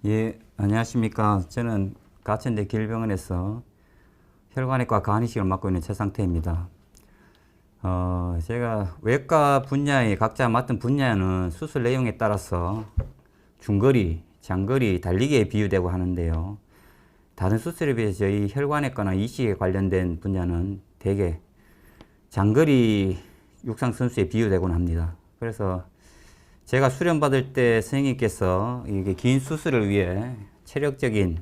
예, 안녕하십니까. 저는 가천대 길병원에서 혈관외과 간이식을 맡고 있는 최상태입니다. 제가 외과 분야의 각자 맡은 분야는 수술 내용에 따라서 중거리, 장거리, 달리기에 비유되고 하는데요. 다른 수술에 비해서 저희 혈관외과나 이식에 관련된 분야는 대개 장거리 육상 선수에 비유되곤 합니다. 그래서 제가 수련받을 때 선생님께서 이게 긴 수술을 위해 체력적인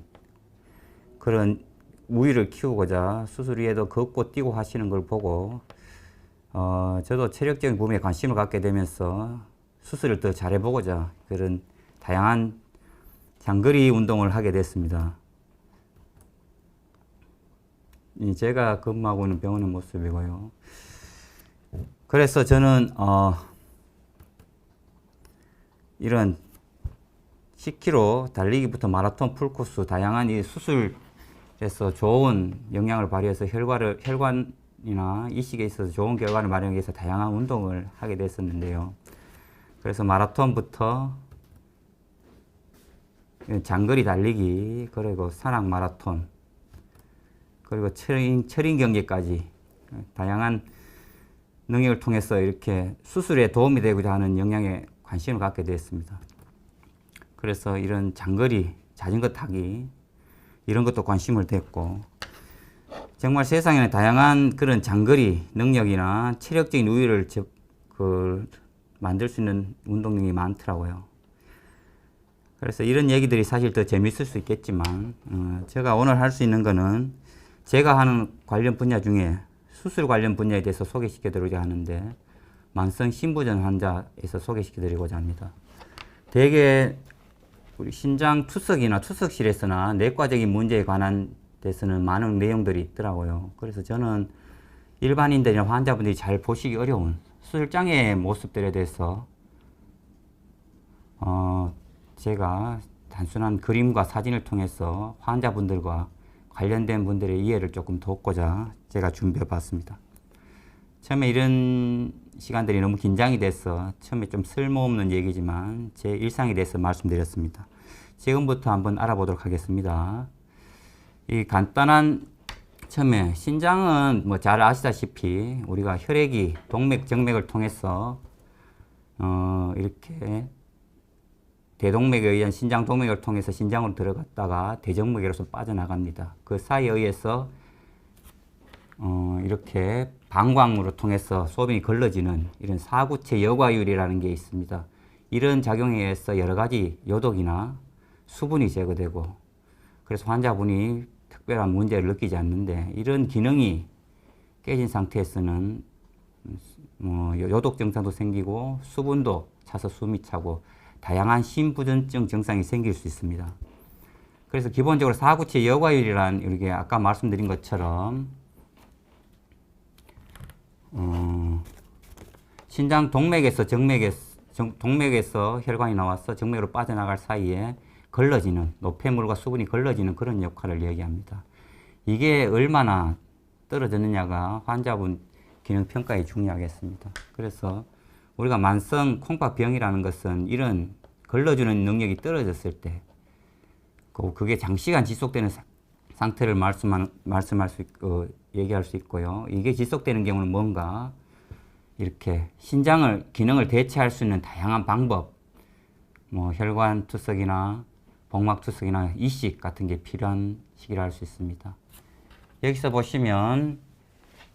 그런 우위를 키우고자 수술 위에도 걷고 뛰고 하시는 걸 보고 저도 체력적인 부분에 관심을 갖게 되면서 수술을 더 잘해보고자 그런 다양한 장거리 운동을 하게 됐습니다. 제가 근무하고 있는 병원의 모습이고요. 그래서 저는 이런 10km 달리기부터 마라톤, 풀코스 다양한 이 수술에서 좋은 영향을 발휘해서 혈관이나 이식에 있어서 좋은 결과를 마련하기 위해서 다양한 운동을 하게 됐었는데요. 그래서 마라톤부터 장거리 달리기, 그리고 산악 마라톤, 그리고 철인 경기까지 다양한 능력을 통해서 이렇게 수술에 도움이 되고자 하는 영향에 관심을 갖게 되었습니다. 그래서 이런 장거리, 자전거 타기 이런 것도 관심을 뒀고 정말 세상에는 다양한 그런 장거리 능력이나 체력적인 우위를 만들 수 있는 운동량이 많더라고요. 그래서 이런 얘기들이 사실 더 재밌을 수 있겠지만 제가 오늘 할 수 있는 거는 제가 하는 관련 분야 중에 수술 관련 분야에 대해서 소개시켜 드리고자 하는데 만성 심부전 환자에서 소개시켜 드리고자 합니다. 대개 우리 신장 투석이나 투석실에서나 내과적인 문제에 관한 데서는 많은 내용들이 있더라고요. 그래서 저는 일반인들이나 환자분들이 잘 보시기 어려운 수술장애의 모습들에 대해서 제가 단순한 그림과 사진을 통해서 환자분들과 관련된 분들의 이해를 조금 돕고자 제가 준비해 봤습니다. 처음에 이런 시간들이 너무 긴장이 돼서 처음에 좀 쓸모없는 얘기지만 제 일상에 대해서 말씀드렸습니다. 지금부터 한번 알아보도록 하겠습니다. 이 간단한 처음에 신장은 뭐 잘 아시다시피 우리가 혈액이 동맥, 정맥을 통해서 이렇게 대동맥에 의한 신장 동맥을 통해서 신장으로 들어갔다가 대정맥으로서 빠져나갑니다. 그 사이에 의해서 이렇게 방광으로 통해서 소변이 걸러지는 이런 사구체 여과율이라는 게 있습니다. 이런 작용에 의해서 여러 가지 요독이나 수분이 제거되고 그래서 환자분이 특별한 문제를 느끼지 않는데 이런 기능이 깨진 상태에서는 요독 증상도 생기고 수분도 차서 숨이 차고 다양한 심부전증 증상이 생길 수 있습니다. 그래서 기본적으로 사구체 여과율이란 이렇게 아까 말씀드린 것처럼 신장 동맥에서 동맥에서 혈관이 나와서 정맥으로 빠져나갈 사이에 걸러지는 노폐물과 수분이 걸러지는 그런 역할을 얘기합니다. 이게 얼마나 떨어졌느냐가 환자분 기능 평가에 중요하겠습니다. 그래서 우리가 만성 콩팥병이라는 것은 이런 걸러주는 능력이 떨어졌을 때 그게 장시간 지속되는 상태를 얘기할 수 있고요. 이게 지속되는 경우는 뭔가 이렇게 신장을 기능을 대체할 수 있는 다양한 방법, 혈관 투석이나 복막 투석이나 이식 같은 게 필요한 시기를 알 수 있습니다. 여기서 보시면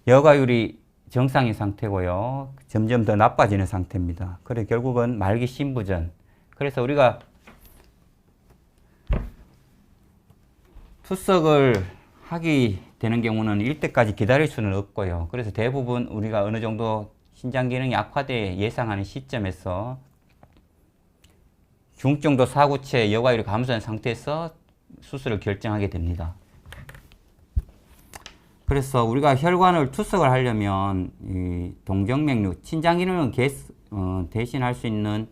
여과율이 정상인 상태고요. 점점 더 나빠지는 상태입니다. 그래 결국은 말기 심부전. 그래서 우리가 투석을 하게 되는 경우는 이때까지 기다릴 수는 없고요. 그래서 대부분 우리가 어느 정도 신장 기능이 악화돼 예상하는 시점에서 중정도 사구체 여과율이 감소한 상태에서 수술을 결정하게 됩니다. 그래서 우리가 혈관을 투석을 하려면 이 동정맥류, 신장 기능을 대신할 수 있는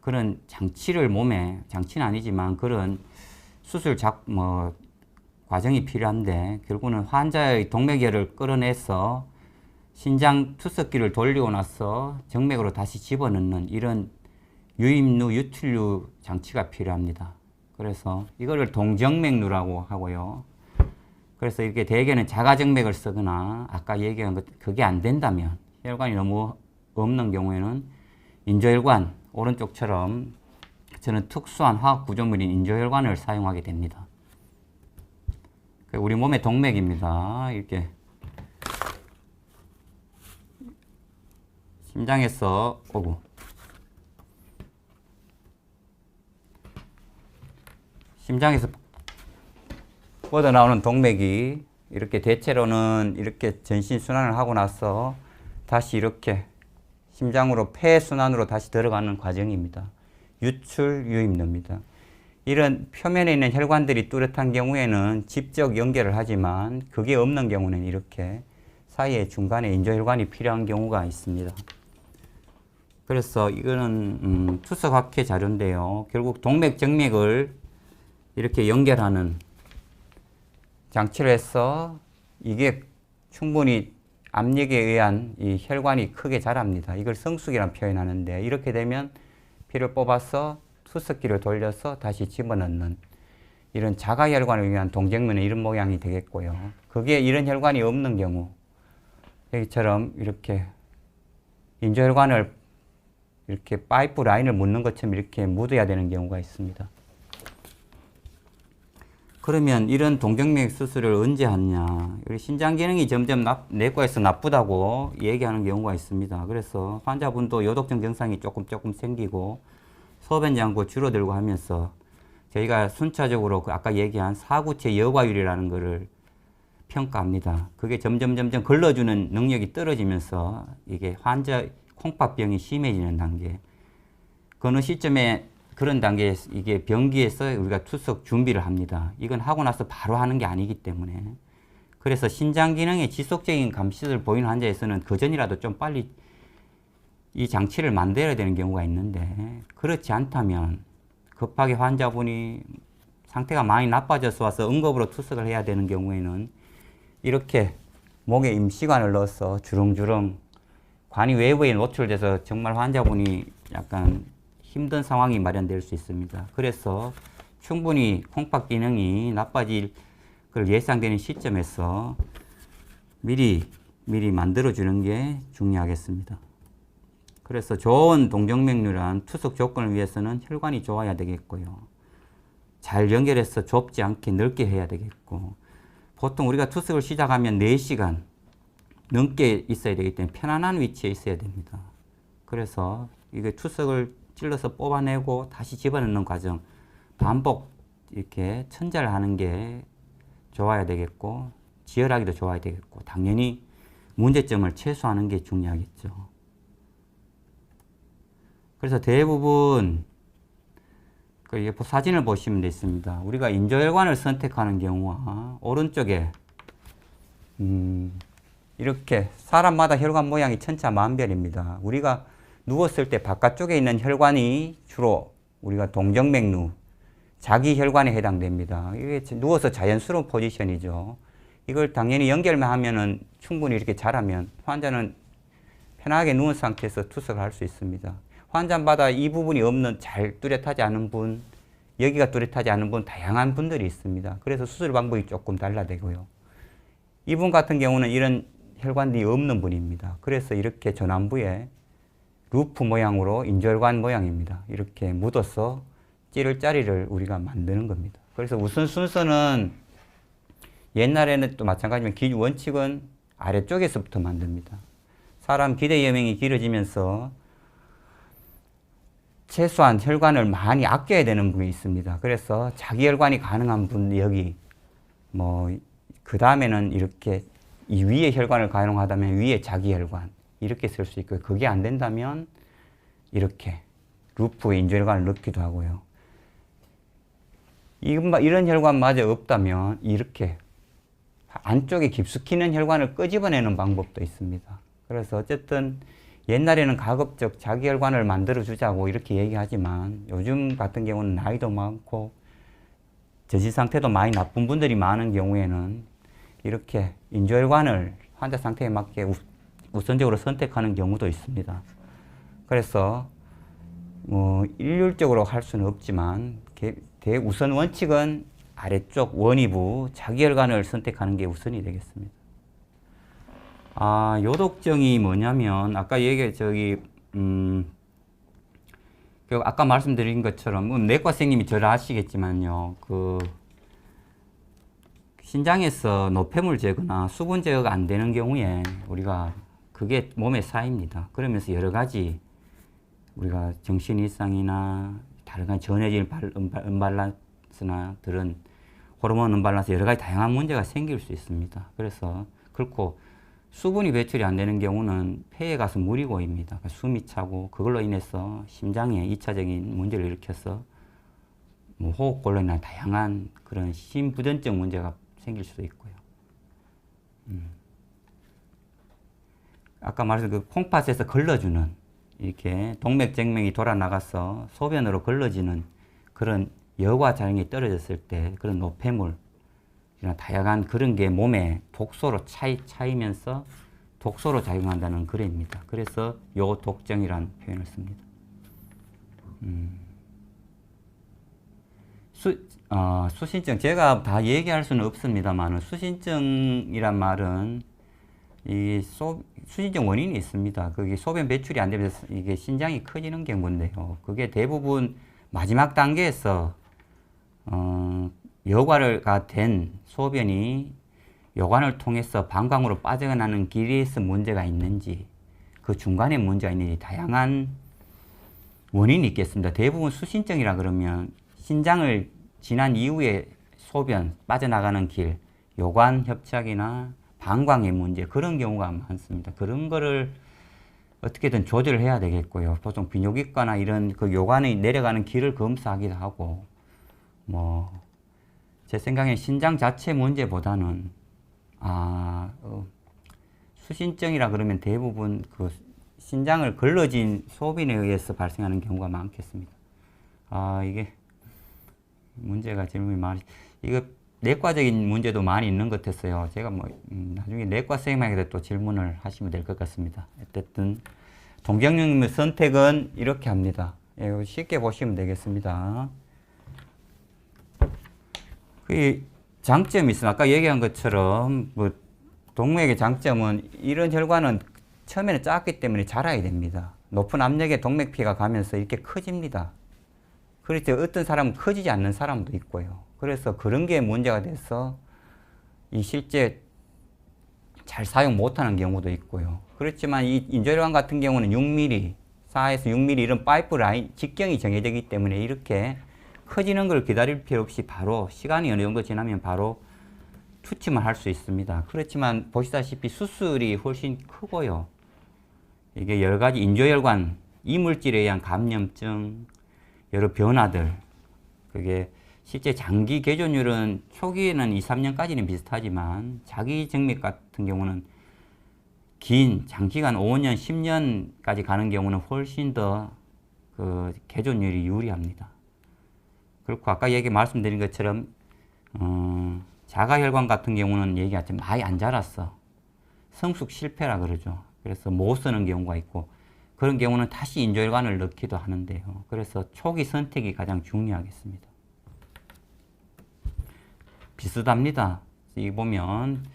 그런 장치를 몸에, 장치는 아니지만 그런 수술 과정이 필요한데 결국은 환자의 동맥혈을 끌어내서 신장 투석기를 돌리고 나서 정맥으로 다시 집어넣는 이런 유입류, 유출류 장치가 필요합니다. 그래서 이거를 동정맥류라고 하고요. 그래서 이렇게 대개는 자가정맥을 쓰거나 아까 얘기한 것 그게 안 된다면 혈관이 너무 없는 경우에는 인조혈관 오른쪽처럼 저는 특수한 화학 구조물인 인조혈관을 사용하게 됩니다. 우리 몸의 동맥입니다. 이렇게 심장에서 오고 심장에서 뻗어나오는 동맥이 이렇게 대체로는 이렇게 전신순환을 하고 나서 다시 이렇게 심장으로 폐순환으로 다시 들어가는 과정입니다. 유출, 유입입니다. 이런 표면에 있는 혈관들이 뚜렷한 경우에는 직접 연결을 하지만 그게 없는 경우는 이렇게 사이에 중간에 인조혈관이 필요한 경우가 있습니다. 그래서 이거는 투석학회 자료인데요. 결국 동맥, 정맥을 이렇게 연결하는 장치를 해서 이게 충분히 압력에 의한 이 혈관이 크게 자랍니다. 이걸 성숙이라고 표현하는데 이렇게 되면 피를 뽑아서 투석기를 돌려서 다시 집어넣는 이런 자가혈관을 위한 동정면의 이런 모양이 되겠고요. 그게 이런 혈관이 없는 경우 여기처럼 이렇게 인조혈관을 이렇게 파이프 라인을 묻는 것처럼 이렇게 묻어야 되는 경우가 있습니다. 그러면 이런 동정맥 수술을 언제 하느냐. 우리 신장 기능이 점점 내과에서 나쁘다고 얘기하는 경우가 있습니다. 그래서 환자분도 요독성 증상이 조금 생기고 소변량도 줄어들고 하면서 저희가 순차적으로 아까 얘기한 사구체 여과율이라는 것을 평가합니다. 그게 점점 걸러주는 능력이 떨어지면서 이게 환자 콩팥병이 심해지는 단계. 그 어느 시점에 그런 단계에 이게 병기에서 우리가 투석 준비를 합니다. 이건 하고 나서 바로 하는 게 아니기 때문에. 그래서 신장 기능에 지속적인 감시를 보이는 환자에서는 그 전이라도 좀 빨리 이 장치를 만들어야 되는 경우가 있는데 그렇지 않다면 급하게 환자분이 상태가 많이 나빠져서 와서 응급으로 투석을 해야 되는 경우에는 이렇게 목에 임시관을 넣어서 주렁주렁 관이 외부에 노출돼서 정말 환자분이 약간 힘든 상황이 마련될 수 있습니다. 그래서 충분히 콩팥 기능이 나빠질 걸 예상되는 시점에서 미리 만들어주는 게 중요하겠습니다. 그래서 좋은 동정맥류란 투석 조건을 위해서는 혈관이 좋아야 되겠고요. 잘 연결해서 좁지 않게 넓게 해야 되겠고 보통 우리가 투석을 시작하면 4시간 넘게 있어야 되기 때문에 편안한 위치에 있어야 됩니다. 그래서 이게 투석을 찔러서 뽑아내고 다시 집어넣는 과정 반복 이렇게 천자를 하는 게 좋아야 되겠고 지혈하기도 좋아야 되겠고 당연히 문제점을 최소화하는 게 중요하겠죠. 그래서 대부분 사진을 보시면 되겠습니다. 우리가 인조혈관을 선택하는 경우와 오른쪽에 이렇게 사람마다 혈관 모양이 천차만별입니다. 우리가 누웠을 때 바깥쪽에 있는 혈관이 주로 우리가 동정맥류, 자기혈관에 해당됩니다. 이게 누워서 자연스러운 포지션이죠. 이걸 당연히 연결만 하면은 충분히 이렇게 잘하면 환자는 편하게 누운 상태에서 투석을 할 수 있습니다. 환자마다 이 부분이 없는 잘 뚜렷하지 않은 분, 여기가 뚜렷하지 않은 분 다양한 분들이 있습니다. 그래서 수술 방법이 조금 달라되고요. 이분 같은 경우는 이런 혈관이 없는 분입니다. 그래서 이렇게 전완부에 루프 모양으로 인조혈관 모양입니다. 이렇게 묻어서 찌를 자리를 우리가 만드는 겁니다. 그래서 우선 순서는 옛날에는 또 마찬가지지만 원칙은 아래쪽에서부터 만듭니다. 사람 기대 여명이 길어지면서 최소한 혈관을 많이 아껴야 되는 분이 있습니다. 그래서 자기 혈관이 가능한 분 여기 그 다음에는 이렇게 이 위에 혈관을 가능하다면 위에 자기 혈관 이렇게 쓸 수 있고요. 그게 안 된다면 이렇게 루프에 인조혈관을 넣기도 하고요. 이런 혈관마저 없다면 이렇게 안쪽에 깊숙이 있는 혈관을 끄집어내는 방법도 있습니다. 그래서 어쨌든 옛날에는 가급적 자기 혈관을 만들어 주자고 이렇게 얘기하지만 요즘 같은 경우는 나이도 많고 전신 상태도 많이 나쁜 분들이 많은 경우에는 이렇게 인조혈관을 환자 상태에 맞게 우선적으로 선택하는 경우도 있습니다. 그래서 일률적으로 할 수는 없지만 우선 원칙은 아래쪽 원위부 자기혈관을 선택하는 게 우선이 되겠습니다. 요독증이 뭐냐면 아까 아까 말씀드린 것처럼 내과 선생님이 잘 아시겠지만요. 신장에서 노폐물 제거나 수분 제거가 안 되는 경우에 우리가 그게 몸에 쌓입니다. 그러면서 여러 가지 우리가 정신 이상이나 다른 전해질 언밸런스나 그런 호르몬 언밸런스 여러 가지 다양한 문제가 생길 수 있습니다. 그래서 그렇고 수분이 배출이 안 되는 경우는 폐에 가서 물이 고입니다. 숨이 차고 그걸로 인해서 심장에 2차적인 문제를 일으켜서 호흡곤란이나 다양한 그런 심부전증 문제가 생길 수도 있고요. 아까 말했던 그 콩팥에서 걸러주는 이렇게 동맥정맥이 돌아 나가서 소변으로 걸러지는 그런 여과 작용이 떨어졌을 때 그런 노폐물 다양한 그런 게 몸에 독소로 차이면서 독소로 작용한다는 그래입니다. 그래서 요독증이라는 표현을 씁니다. 수신증 제가 다 얘기할 수는 없습니다만 수신증이란 말은 수신증 원인이 있습니다. 그게 소변 배출이 안 되면서 이게 신장이 커지는 경우인데요. 그게 대부분 마지막 단계에서 여과가 된 소변이 여관을 통해서 방광으로 빠져나가는 길에서 문제가 있는지 그 중간에 문제가 있는지 다양한 원인이 있겠습니다. 대부분 수신증이라 그러면 신장을 지난 이후에 소변 빠져나가는 길, 여관 협착이나 방광의 문제 그런 경우가 많습니다. 그런 거를 어떻게든 조절을 해야 되겠고요. 보통 비뇨기과나 이런 그 여관이 내려가는 길을 검사하기도 하고 제 생각에 신장 자체 문제보다는 수신증이라 그러면 대부분 그 신장을 걸러진 소변에 의해서 발생하는 경우가 많겠습니다. 이게 문제가 질문이 많이 이거 내과적인 문제도 많이 있는 것 같아서요. 제가 나중에 내과 선생님에게 또 질문을 하시면 될 것 같습니다. 어쨌든 동경육림의 선택은 이렇게 합니다. 쉽게 보시면 되겠습니다. 그 장점이 있습니다. 아까 얘기한 것처럼 동맥의 장점은 이런 혈관은 처음에는 작기 때문에 자라야 됩니다. 높은 압력에 동맥피가 가면서 이렇게 커집니다. 그렇죠. 어떤 사람은 커지지 않는 사람도 있고요. 그래서 그런 게 문제가 돼서 실제 잘 사용 못하는 경우도 있고요. 그렇지만 이 인조혈관 같은 경우는 6mm, 4에서 6mm 이런 파이프 라인 직경이 정해지기 때문에 이렇게 커지는 걸 기다릴 필요 없이 바로 시간이 어느 정도 지나면 바로 투치만 할 수 있습니다. 그렇지만 보시다시피 수술이 훨씬 크고요. 이게 여러 가지 인조혈관, 이물질에 의한 감염증, 여러 변화들, 그게 실제 장기 개존율은 초기에는 2, 3년까지는 비슷하지만 자기 정맥 같은 경우는 긴 장기간 5년, 10년까지 가는 경우는 훨씬 더 그 개존율이 유리합니다. 그렇고 아까 말씀드린 것처럼 자가혈관 같은 경우는 얘기하자면 많이 안 자랐어. 성숙 실패라 그러죠. 그래서 못 쓰는 경우가 있고 그런 경우는 다시 인조혈관을 넣기도 하는데요. 그래서 초기 선택이 가장 중요하겠습니다. 비슷합니다. 여기 보면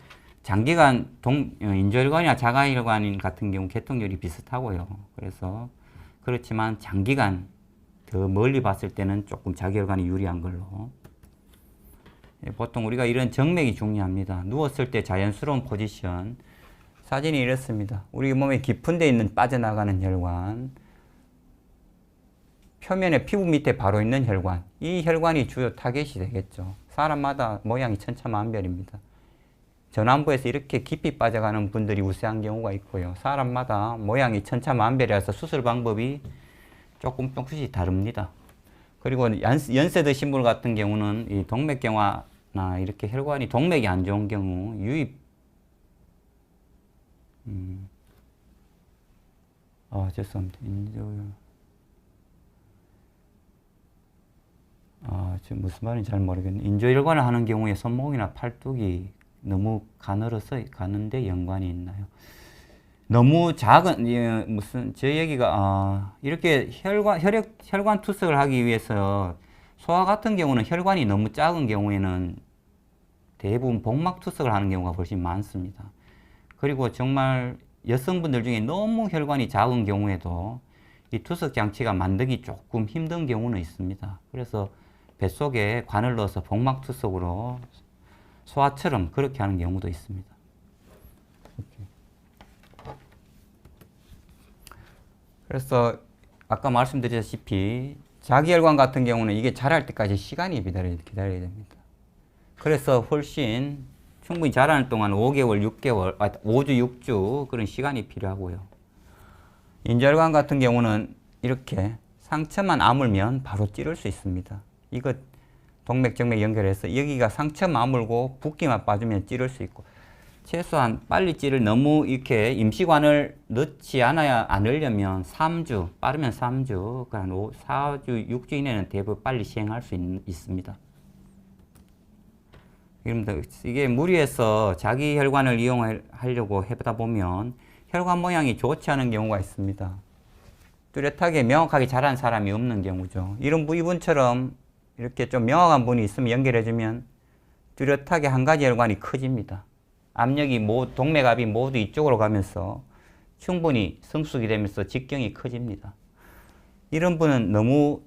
장기간 인조혈관이나 자가혈관 같은 경우 개통률이 비슷하고요. 그래서 그렇지만 장기간 더 멀리 봤을 때는 조금 자기혈관이 유리한 걸로. 보통 우리가 이런 정맥이 중요합니다. 누웠을 때 자연스러운 포지션. 사진이 이렇습니다. 우리 몸에 깊은 데 있는 빠져나가는 혈관, 표면에 피부 밑에 바로 있는 혈관, 이 혈관이 주요 타겟이 되겠죠. 사람마다 모양이 천차만별입니다. 전완부에서 이렇게 깊이 빠져가는 분들이 우세한 경우가 있고요. 사람마다 모양이 천차만별이라서 수술 방법이 조금씩 다릅니다. 그리고 연세 드신 분 같은 경우는 이 동맥경화나 이렇게 혈관이 동맥이 안 좋은 경우 유입 죄송합니다. 지금 무슨 말인지 잘 모르겠네. 인조혈관을 하는 경우에 손목이나 팔뚝이 너무 가늘어서 가는데 연관이 있나요? 너무 작은 무슨 제 얘기가 이렇게 혈관 투석을 하기 위해서 소아 같은 경우는 혈관이 너무 작은 경우에는 대부분 복막 투석을 하는 경우가 훨씬 많습니다. 그리고 정말 여성분들 중에 너무 혈관이 작은 경우에도 이 투석 장치가 만들기 조금 힘든 경우는 있습니다. 그래서 뱃속에 관을 넣어서 복막 투석으로 소아처럼 그렇게 하는 경우도 있습니다. 그래서 아까 말씀드렸다시피 자기혈관 같은 경우는 이게 자랄 때까지 시간이 기다려야 됩니다. 그래서 훨씬 충분히 자라는 동안 5개월, 6개월, 5주, 6주 그런 시간이 필요하고요. 인절관 같은 경우는 이렇게 상처만 아물면 바로 찌를 수 있습니다. 이거 동맥, 정맥 연결해서 여기가 상처만 아물고 붓기만 빠지면 찌를 수 있고, 최소한 빨리 찌를 너무 이렇게 임시관을 넣지 않으려면 3주, 빠르면 3주, 한 4주, 6주 이내는 대부분 빨리 시행할 수 있습니다. 이게 무리해서 자기 혈관을 이용하려고 해보다 보면 혈관 모양이 좋지 않은 경우가 있습니다. 뚜렷하게 명확하게 자란 사람이 없는 경우죠. 이분처럼 이렇게 좀 명확한 분이 있으면 연결해주면 뚜렷하게 한 가지 혈관이 커집니다. 압력이 동맥압이 모두 이쪽으로 가면서 충분히 성숙이 되면서 직경이 커집니다. 이런 분은 너무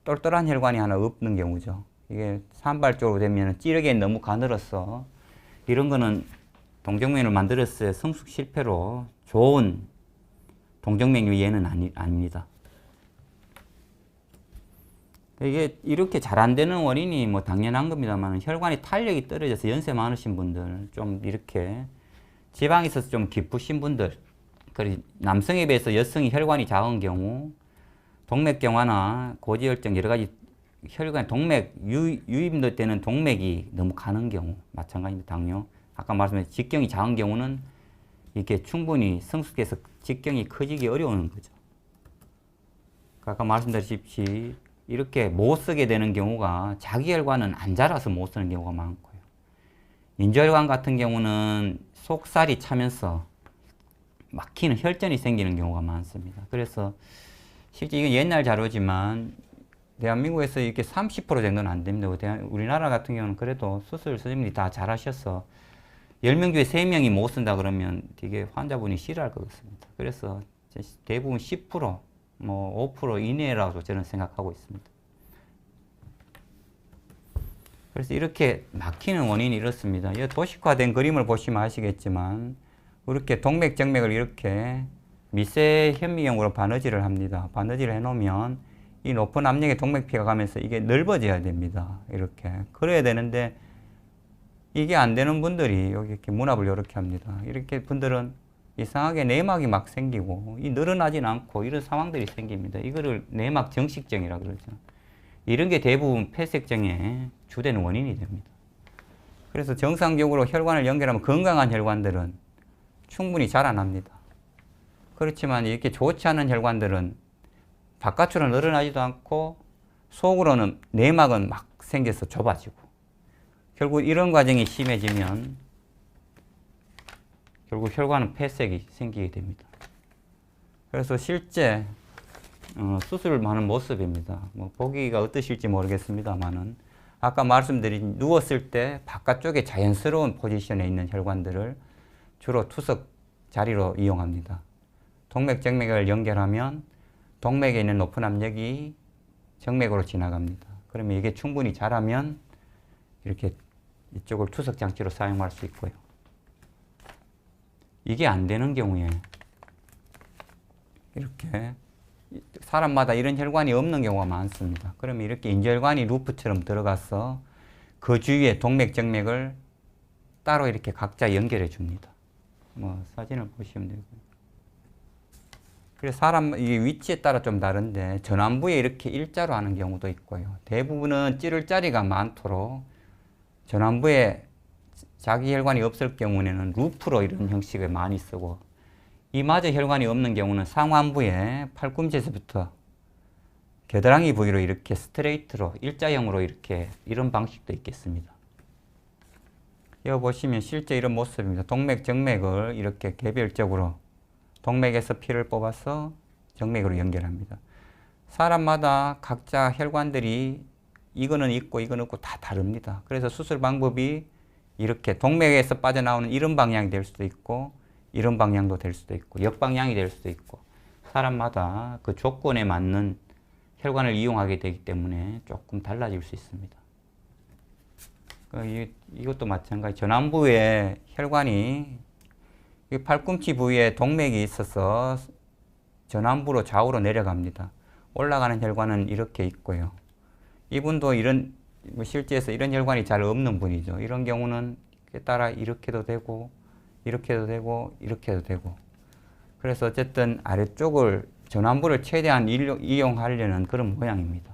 똘똘한 혈관이 하나 없는 경우죠. 이게 산발적으로 되면 찌르기엔 너무 가늘어서 이런 거는 동정맥을 만들었을 때 성숙 실패로 좋은 동정맥류 예는 아닙니다. 이게 이렇게 잘 안 되는 원인이 뭐 당연한 겁니다만 혈관이 탄력이 떨어져서 연세 많으신 분들, 좀 이렇게 지방이 있어서 좀 깊으신 분들, 그리고 남성에 비해서 여성이 혈관이 작은 경우, 동맥경화나 고지혈증 여러 가지 혈관, 동맥, 유입도 되는 동맥이 너무 가는 경우, 마찬가지입니다. 당뇨. 아까 말씀드린 직경이 작은 경우는 이게 충분히 성숙해서 직경이 커지기 어려운 거죠. 아까 말씀드렸듯이 이렇게 못 쓰게 되는 경우가 자기 혈관은 안 자라서 못 쓰는 경우가 많고요. 인절관 같은 경우는 속살이 차면서 막히는 혈전이 생기는 경우가 많습니다. 그래서 실제 이건 옛날 자료지만 대한민국에서 이렇게 30% 정도는 안 됩니다. 우리나라 같은 경우는 그래도 수술 선생님들이 다 잘하셔서 10명 중에 3명이 못 쓴다 그러면 되게 환자분이 싫어할 것 같습니다. 그래서 대부분 10%, 뭐 5% 이내라고 저는 생각하고 있습니다. 그래서 이렇게 막히는 원인이 이렇습니다. 이 도식화된 그림을 보시면 아시겠지만 이렇게 동맥, 정맥을 이렇게 미세 현미경으로 바느질을 합니다. 바느질을 해놓으면 이 높은 압력의 동맥피가 가면서 이게 넓어져야 됩니다. 이렇게. 그래야 되는데 이게 안 되는 분들이 여기 이렇게 문압을 이렇게 합니다. 이렇게 분들은 이상하게 내막이 막 생기고 이 늘어나진 않고 이런 상황들이 생깁니다. 이거를 내막 정식증이라고 그러죠. 이런 게 대부분 폐색증의 주된 원인이 됩니다. 그래서 정상적으로 혈관을 연결하면 건강한 혈관들은 충분히 자라납니다. 그렇지만 이렇게 좋지 않은 혈관들은 바깥으로 늘어나지도 않고 속으로는 내막은 막 생겨서 좁아지고 결국 이런 과정이 심해지면 결국 혈관은 폐색이 생기게 됩니다. 그래서 실제 수술을 하는 모습입니다. 뭐 보기가 어떠실지 모르겠습니다만은 아까 말씀드린 누웠을 때 바깥쪽에 자연스러운 포지션에 있는 혈관들을 주로 투석 자리로 이용합니다. 동맥, 정맥을 연결하면 동맥에 있는 높은 압력이 정맥으로 지나갑니다. 그러면 이게 충분히 자라면 이렇게 이쪽을 투석 장치로 사용할 수 있고요. 이게 안 되는 경우에 이렇게 사람마다 이런 혈관이 없는 경우가 많습니다. 그러면 이렇게 인절관이 루프처럼 들어가서 그 주위에 동맥, 정맥을 따로 이렇게 각자 연결해 줍니다. 뭐 사진을 보시면 되고요. 그래서 사람 이게 위치에 따라 좀 다른데 전완부에 이렇게 일자로 하는 경우도 있고요. 대부분은 찌를 자리가 많도록 전완부에 자기 혈관이 없을 경우에는 루프로 이런 형식을 많이 쓰고 이마저 혈관이 없는 경우는 상완부에 팔꿈치에서부터 겨드랑이 부위로 이렇게 스트레이트로 일자형으로 이렇게 이런 방식도 있겠습니다. 여기 보시면 실제 이런 모습입니다. 동맥, 정맥을 이렇게 개별적으로 동맥에서 피를 뽑아서 정맥으로 연결합니다. 사람마다 각자 혈관들이 이거는 있고 이거는 없고 다 다릅니다. 그래서 수술 방법이 이렇게 동맥에서 빠져나오는 이런 방향이 될 수도 있고 이런 방향도 될 수도 있고 역방향이 될 수도 있고 사람마다 그 조건에 맞는 혈관을 이용하게 되기 때문에 조금 달라질 수 있습니다. 이것도 마찬가지. 전완부에 혈관이 팔꿈치 부위에 동맥이 있어서 전완부로 좌우로 내려갑니다. 올라가는 혈관은 이렇게 있고요. 이분도 이런 실제에서 이런 혈관이 잘 없는 분이죠. 이런 경우는 따라 이렇게도 되고 이렇게도 되고 이렇게도 되고 그래서 어쨌든 아래쪽을 전완부를 최대한 이용하려는 그런 모양입니다.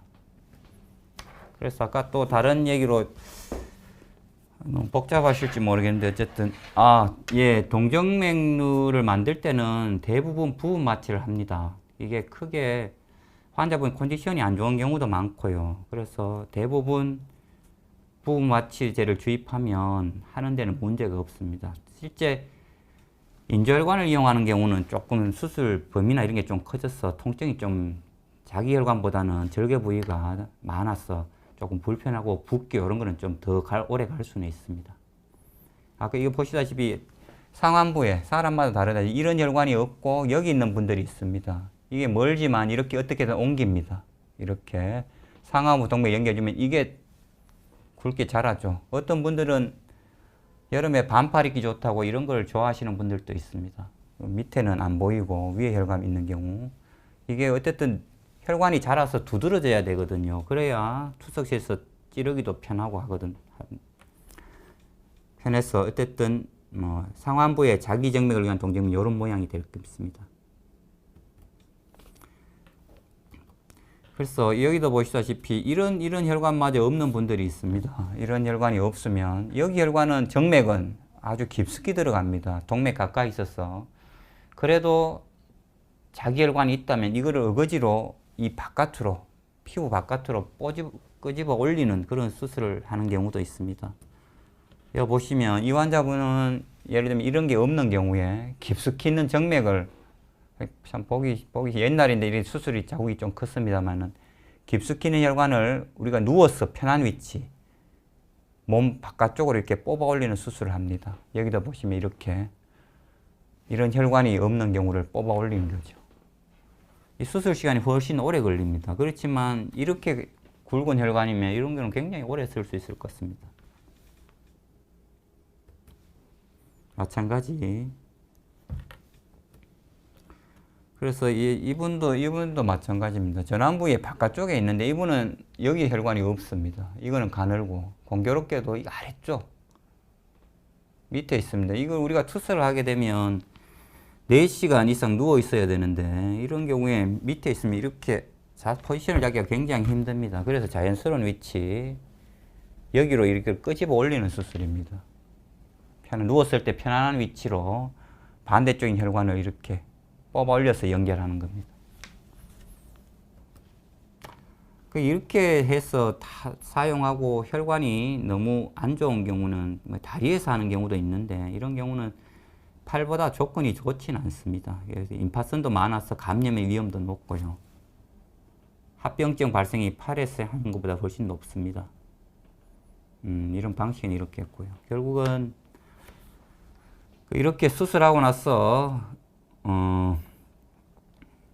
그래서 아까 또 다른 얘기로 너무 복잡하실지 모르겠는데 어쨌든 동정맥류를 만들 때는 대부분 부분 마취를 합니다. 이게 크게 환자분 컨디션이 안 좋은 경우도 많고요. 그래서 대부분 부분 마취제를 주입하면 하는 데는 문제가 없습니다. 실제 인조혈관을 이용하는 경우는 조금 수술 범위나 이런 게 좀 커져서 통증이 좀 자기 혈관보다는 절개 부위가 많아서 조금 불편하고 붓기 이런 거는 좀 더 오래 갈 수는 있습니다. 아까 이거 보시다시피 상완부에 사람마다 다르다. 이런 혈관이 없고 여기 있는 분들이 있습니다. 이게 멀지만 이렇게 어떻게든 옮깁니다. 이렇게 상완부 동맥 연결주면 이게 굵게 자라죠. 어떤 분들은 여름에 반팔 입기 좋다고 이런 걸 좋아하시는 분들도 있습니다. 밑에는 안 보이고 위에 혈관 있는 경우 이게 어쨌든 혈관이 자라서 두드러져야 되거든요. 그래야 투석실에서 찌르기도 편하고 하거든. 편해서 어쨌든 상완부의 자기 정맥을 위한 동정맥 이런 모양이 될 겁니다. 그래서 여기도 보시다시피 이런 혈관마저 없는 분들이 있습니다. 이런 혈관이 없으면 여기 혈관은 정맥은 아주 깊숙이 들어갑니다. 동맥 가까이 있어서 그래도 자기 혈관이 있다면 이거를 어거지로 이 바깥으로 피부 바깥으로 끄집어 올리는 그런 수술을 하는 경우도 있습니다. 여기 보시면 이 환자분은 예를 들면 이런 게 없는 경우에 깊숙이 있는 정맥을 참 보기 옛날인데 이 수술이 자국이 좀 컸습니다만은 깊숙이 있는 혈관을 우리가 누워서 편한 위치 몸 바깥쪽으로 이렇게 뽑아 올리는 수술을 합니다. 여기다 보시면 이렇게 이런 혈관이 없는 경우를 뽑아 올리는 거죠. 이 수술 시간이 훨씬 오래 걸립니다. 그렇지만 이렇게 굵은 혈관이면 이런 경우는 굉장히 오래 쓸 수 있을 것 같습니다. 마찬가지. 그래서 이분도 마찬가지입니다. 전완부의 바깥쪽에 있는데 이분은 여기 혈관이 없습니다. 이거는 가늘고 공교롭게도 이 아래쪽 밑에 있습니다. 이걸 우리가 투석을 하게 되면 4시간 이상 누워 있어야 되는데 이런 경우에 밑에 있으면 이렇게 포지션을 잡기가 굉장히 힘듭니다. 그래서 자연스러운 위치 여기로 이렇게 끄집어 올리는 수술입니다. 누웠을 때 편안한 위치로 반대쪽인 혈관을 이렇게 뽑아 올려서 연결하는 겁니다. 이렇게 해서 다 사용하고 혈관이 너무 안 좋은 경우는 다리에서 하는 경우도 있는데 이런 경우는 팔보다 조건이 좋지는 않습니다. 그래서 임파선도 많아서 감염의 위험도 높고요. 합병증 발생이 팔에서 하는 것보다 훨씬 높습니다. 이런 방식은 이렇게 했고요. 결국은 이렇게 수술하고 나서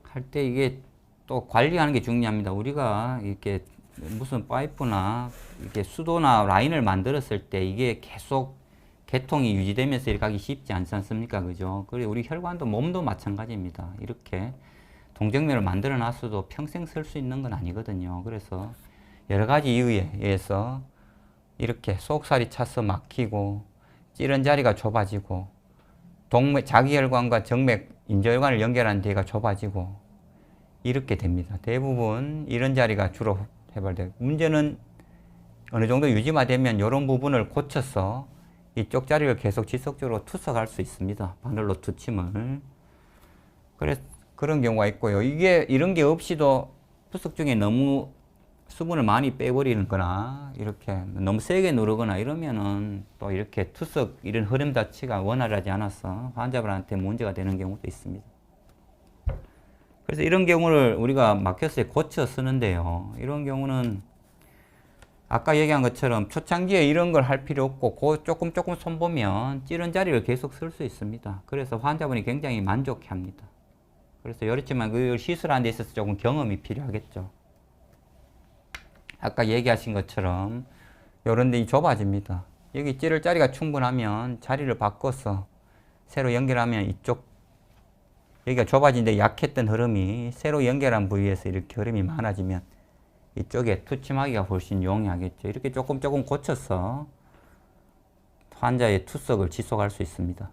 할 때 이게 또 관리하는 게 중요합니다. 우리가 이렇게 무슨 파이프나 이렇게 수도나 라인을 만들었을 때 이게 계속 개통이 유지되면서 이렇게 하기 쉽지 않지 않습니까? 그죠? 그리고 우리 혈관도 몸도 마찬가지입니다. 이렇게 동정맥을 만들어 놨어도 평생 쓸 수 있는 건 아니거든요. 그래서 여러 가지 이유에 의해서 이렇게 속살이 차서 막히고 찌른 자리가 좁아지고 자기 혈관과 정맥, 인조혈관을 연결하는 데가 좁아지고 이렇게 됩니다. 대부분 이런 자리가 주로 해발돼요. 문제는 어느 정도 유지만 되면 이런 부분을 고쳐서 이쪽 자리를 계속 지속적으로 투석할 수 있습니다. 바늘로 투침을. 그래서 그런 경우가 있고요. 이런 게 없이도 투석 중에 너무 수분을 많이 빼버리는 거나 이렇게 너무 세게 누르거나 이러면은 또 이렇게 투석 이런 흐름 자체가 원활하지 않아서 환자분한테 문제가 되는 경우도 있습니다. 그래서 이런 경우를 우리가 마켓에 고쳐 쓰는데요. 이런 경우는 아까 얘기한 것처럼 초창기에 이런 걸 할 필요 없고 조금 손보면 찌른 자리를 계속 쓸 수 있습니다. 그래서 환자분이 굉장히 만족해 합니다. 그래서 그렇지만 그걸 시술하는 데 있어서 조금 경험이 필요하겠죠. 아까 얘기하신 것처럼 요런 데 좁아집니다. 여기 찌를 자리가 충분하면 자리를 바꿔서 새로 연결하면 이쪽 여기가 좁아진데 약했던 흐름이 새로 연결한 부위에서 이렇게 흐름이 많아지면 이쪽에 투침하기가 훨씬 용이하겠죠. 이렇게 조금 고쳐서 환자의 투석을 지속할 수 있습니다.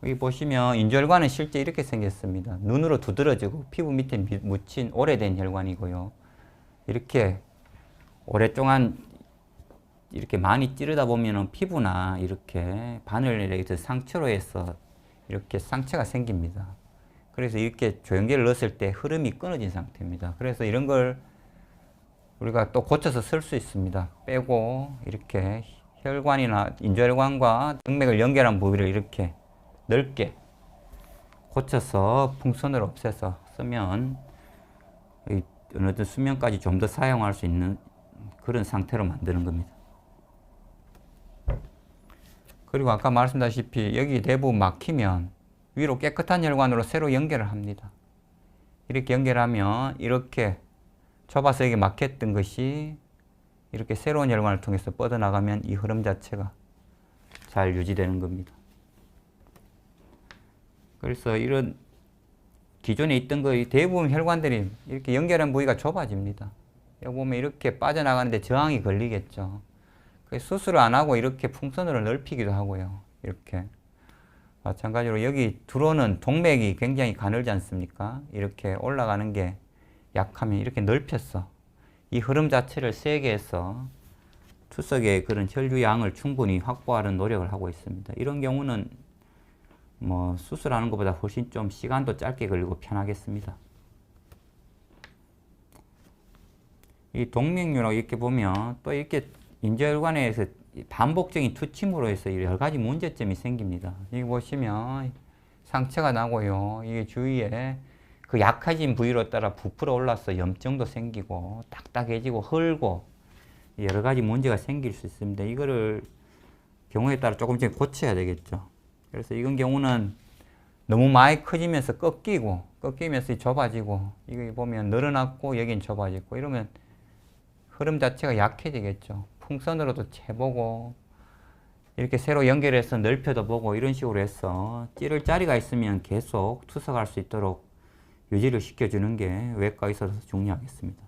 여기 보시면 인조혈관은 실제 이렇게 생겼습니다. 눈으로 두드러지고 피부 밑에 묻힌 오래된 혈관이고요. 이렇게 오랫동안 이렇게 많이 찌르다 보면 피부나 이렇게 바늘에 상처로 해서 이렇게 상처가 생깁니다. 그래서 이렇게 조연계를 넣었을 때 흐름이 끊어진 상태입니다. 그래서 이런 걸 우리가 또 고쳐서 쓸 수 있습니다. 빼고 이렇게 혈관이나 인조혈관과 동맥을 연결한 부위를 이렇게 넓게 고쳐서 풍선을 없애서 쓰면 어느 수면까지 좀 더 사용할 수 있는 그런 상태로 만드는 겁니다. 그리고 아까 말씀드렸다시피 여기 내부 막히면 위로 깨끗한 혈관으로 새로 연결을 합니다. 이렇게 연결하면 이렇게 좁아서 여기 막혔던 것이 이렇게 새로운 혈관을 통해서 뻗어나가면 이 흐름 자체가 잘 유지되는 겁니다. 그래서 이런 기존에 있던 거의 대부분 혈관들이 이렇게 연결한 부위가 좁아집니다. 여기 보면 이렇게 빠져나가는데 저항이 걸리겠죠. 수술을 안 하고 이렇게 풍선으로 넓히기도 하고요. 이렇게. 마찬가지로 여기 들어오는 동맥이 굉장히 가늘지 않습니까? 이렇게 올라가는 게 약하면 이렇게 넓혔어. 이 흐름 자체를 세게 해서 투석의 그런 혈류 양을 충분히 확보하는 노력을 하고 있습니다. 이런 경우는 뭐 수술하는 것보다 훨씬 좀 시간도 짧게 걸리고 편하겠습니다. 이 동맥류라고 이렇게 보면 또 이렇게 인조혈관에서 반복적인 투침으로 해서 여러 가지 문제점이 생깁니다. 여기 보시면 상처가 나고요. 이게 주위에 그 약해진 부위로 따라 부풀어 올라서 염증도 생기고 딱딱해지고 헐고 여러 가지 문제가 생길 수 있습니다. 이거를 경우에 따라 조금씩 고쳐야 되겠죠. 그래서 이건 경우는 너무 많이 커지면서 꺾이면서 좁아지고 이거 보면 늘어났고 여긴 좁아지고 이러면 흐름 자체가 약해지겠죠. 풍선으로도 재보고 이렇게 새로 연결해서 넓혀도 보고 이런 식으로 해서 찌를 자리가 있으면 계속 투석할 수 있도록 유지를 시켜주는 게 외과에 있어서 중요하겠습니다.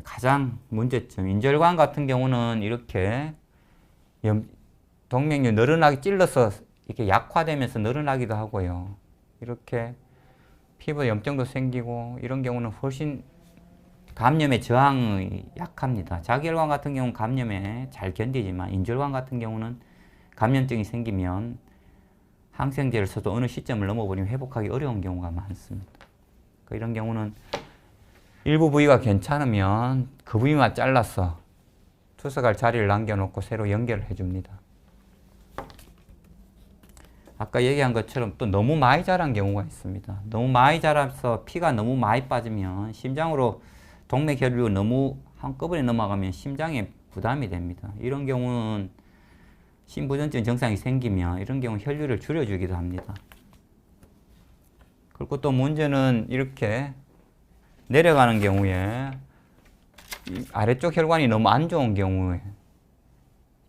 가장 문제점, 인조혈관 같은 경우는 이렇게 동맥류 늘어나기 찔러서 이렇게 약화되면서 늘어나기도 하고요. 이렇게 피부 염증도 생기고 이런 경우는 훨씬 감염의 저항이 약합니다. 자기혈관 같은 경우는 감염에 잘 견디지만 인조혈관 같은 경우는 감염증이 생기면 항생제를 써도 어느 시점을 넘어버리면 회복하기 어려운 경우가 많습니다. 이런 경우는 일부 부위가 괜찮으면 그 부위만 잘라서 투석할 자리를 남겨놓고 새로 연결을 해줍니다. 아까 얘기한 것처럼 또 너무 많이 자란 경우가 있습니다. 너무 많이 자라서 피가 너무 많이 빠지면 심장으로 동맥 혈류가 너무 한꺼번에 넘어가면 심장에 부담이 됩니다. 이런 경우는 심부전증 증상이 생기면 이런 경우 혈류를 줄여주기도 합니다. 그리고 또 문제는 이렇게 내려가는 경우에 이 아래쪽 혈관이 너무 안 좋은 경우에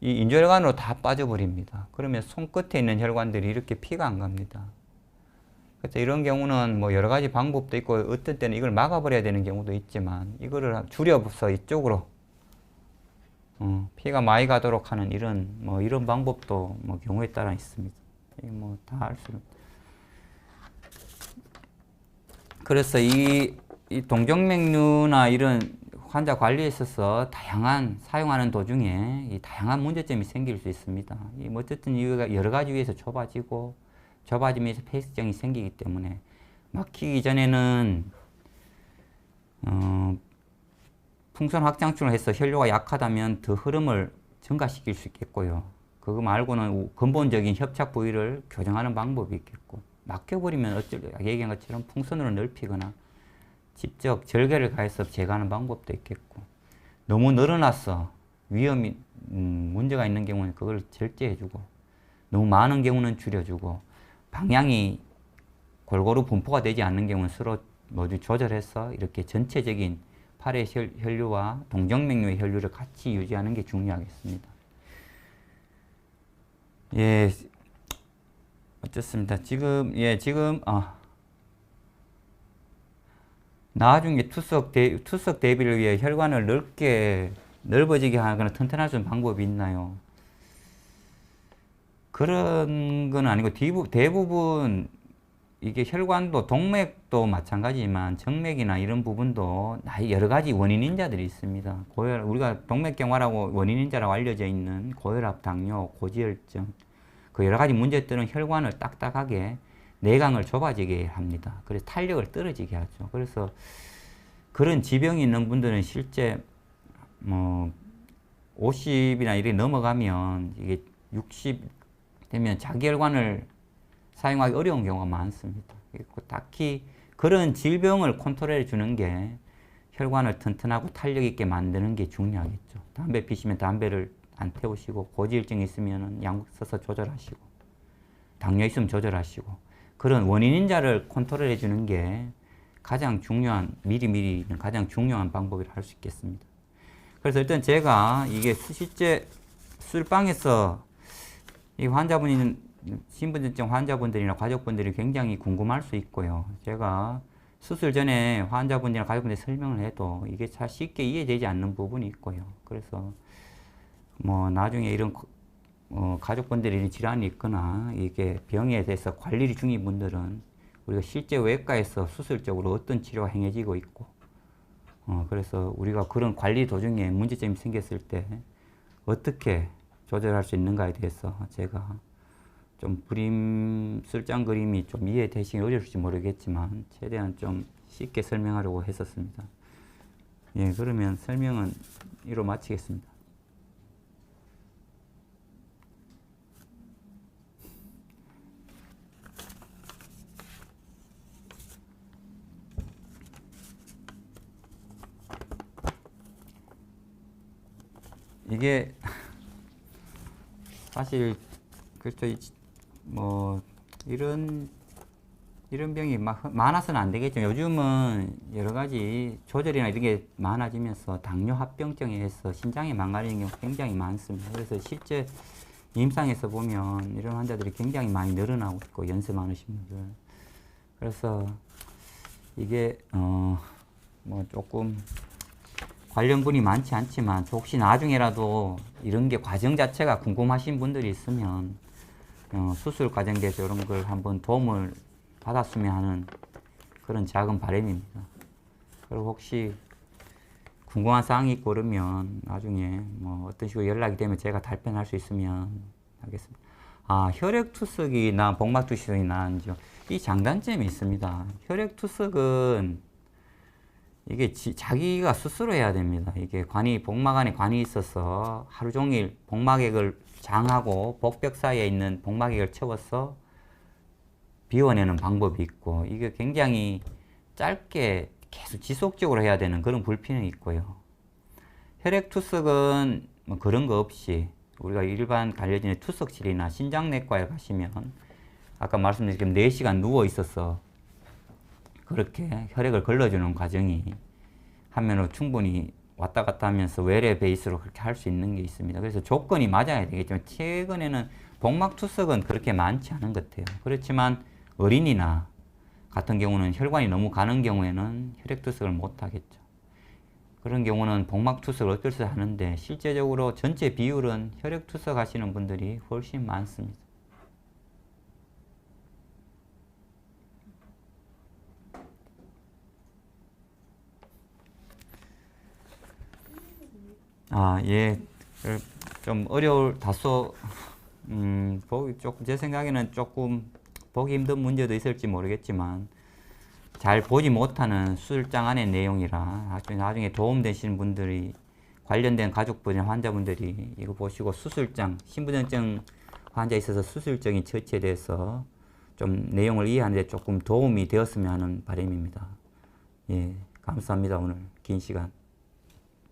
이 인조혈관으로 다 빠져버립니다. 그러면 손끝에 있는 혈관들이 이렇게 피가 안 갑니다. 그래서 이런 경우는 뭐 여러 가지 방법도 있고 어떤 때는 이걸 막아버려야 되는 경우도 있지만 이거를 줄여서 이쪽으로 피가 많이 가도록 하는 이런 방법도 뭐 경우에 따라 있습니다. 뭐 다 알 수는. 그래서 이 동정맥류나 이런 환자 관리에 있어서 사용하는 도중에 이 다양한 문제점이 생길 수 있습니다. 어쨌든 이유가 여러 가지 위에서 좁아지면서 폐쇄증이 생기기 때문에 막히기 전에는 풍선 확장충을 해서 혈류가 약하다면 더 흐름을 증가시킬 수 있겠고요. 그거 말고는 근본적인 협착 부위를 교정하는 방법이 있겠고 막혀버리면 얘기한 것처럼 풍선으로 넓히거나 직접 절개를 가해서 제거하는 방법도 있겠고, 너무 늘어났어 위험이 문제가 있는 경우는 그걸 절제해주고, 너무 많은 경우는 줄여주고, 방향이 골고루 분포가 되지 않는 경우는 서로 모두 조절해서 이렇게 전체적인 팔의 혈류와 동정맥류의 혈류를 같이 유지하는 게 중요하겠습니다. 예, 어쨌습니다. 지금 나중에 투석 대비를 위해 혈관을 넓어지게 하거나 튼튼할 수 있는 방법이 있나요? 그런 건 아니고 대부분 이게 혈관도 동맥도 마찬가지지만 정맥이나 이런 부분도 여러 가지 원인 인자들이 있습니다. 우리가 동맥경화라고 원인 인자라고 알려져 있는 고혈압, 당뇨, 고지혈증, 그 여러 가지 문제들은 혈관을 딱딱하게 내강을 좁아지게 합니다. 그래서 탄력을 떨어지게 하죠. 그래서 그런 지병이 있는 분들은 실제 50이나 이렇게 넘어가면 이게 60 되면 자기 혈관을 사용하기 어려운 경우가 많습니다. 딱히 그런 질병을 컨트롤해 주는 게 혈관을 튼튼하고 탄력 있게 만드는 게 중요하겠죠. 담배 피시면 담배를 안 태우시고, 고지혈증이 있으면 약 써서 조절하시고, 당뇨 있으면 조절하시고, 그런 원인 인자를 컨트롤해 주는 게 가장 중요한, 미리미리는 가장 중요한 방법이라 할 수 있겠습니다. 그래서 일단 제가 이게 실제 술방에서 이 환자분이 신분증 환자분들이나 가족분들이 굉장히 궁금할 수 있고요. 제가 수술 전에 환자분들이나 가족분들 설명을 해도 이게 잘 쉽게 이해되지 않는 부분이 있고요. 그래서 나중에 이런 가족분들이 질환이 있거나 이게 병에 대해서 관리 중인 분들은 우리가 실제 외과에서 수술적으로 어떤 치료가 행해지고 있고, 그래서 우리가 그런 관리 도중에 문제점이 생겼을 때 어떻게 조절할 수 있는가에 대해서 제가 좀 술장 그림이 좀 이해되시기 어려울지 모르겠지만 최대한 좀 쉽게 설명하려고 했었습니다. 예, 그러면 설명은 이로 마치겠습니다. 이게 사실 그렇죠. 이런 병이 많아서는 안 되겠죠. 요즘은 여러 가지 조절이나 이런 게 많아지면서 당뇨 합병증에 의해서 신장이 망가지는 경우가 굉장히 많습니다. 그래서 실제 임상에서 보면 이런 환자들이 굉장히 많이 늘어나고 있고, 연세 많으신 분들. 그래서 이게 조금 관련분이 많지 않지만 혹시 나중에라도 이런 게 과정 자체가 궁금하신 분들이 있으면 수술 과정에 대해서 이런 걸 한번 도움을 받았으면 하는 그런 작은 바람입니다. 그리고 혹시 궁금한 사항이 있고 그러면 나중에 어떤 식으로 연락이 되면 제가 답변할 수 있으면 하겠습니다. 혈액투석이나 복막투석이 나은죠. 이 장단점이 있습니다. 혈액투석은 이게 자기가 스스로 해야 됩니다. 이게 복막 안에 관이 있어서 하루 종일 복막액을 장하고 복벽 사이에 있는 복막액을 채워서 비워내는 방법이 있고, 이게 굉장히 짧게 계속 지속적으로 해야 되는 그런 불편이 있고요. 혈액투석은 그런 거 없이 우리가 일반 관리진의 투석실이나 신장내과에 가시면 아까 말씀드린 것처럼 4시간 누워 있어서 그렇게 혈액을 걸러주는 과정이 하면은 충분히 왔다 갔다 하면서 외래 베이스로 그렇게 할 수 있는 게 있습니다. 그래서 조건이 맞아야 되겠지만 최근에는 복막투석은 그렇게 많지 않은 것 같아요. 그렇지만 어린이나 같은 경우는 혈관이 너무 가는 경우에는 혈액투석을 못 하겠죠. 그런 경우는 복막투석을 어쩔 수 없이 하는데 실제적으로 전체 비율은 혈액투석 하시는 분들이 훨씬 많습니다. 예. 좀 다소, 제 생각에는 조금 보기 힘든 문제도 있을지 모르겠지만, 잘 보지 못하는 수술장 안의 내용이라 나중에 도움되시는 분들이, 관련된 가족분이나 환자분들이 이거 보시고 신분증 환자에 있어서 수술적인 처치에 대해서 좀 내용을 이해하는데 조금 도움이 되었으면 하는 바람입니다. 예, 감사합니다. 오늘 긴 시간.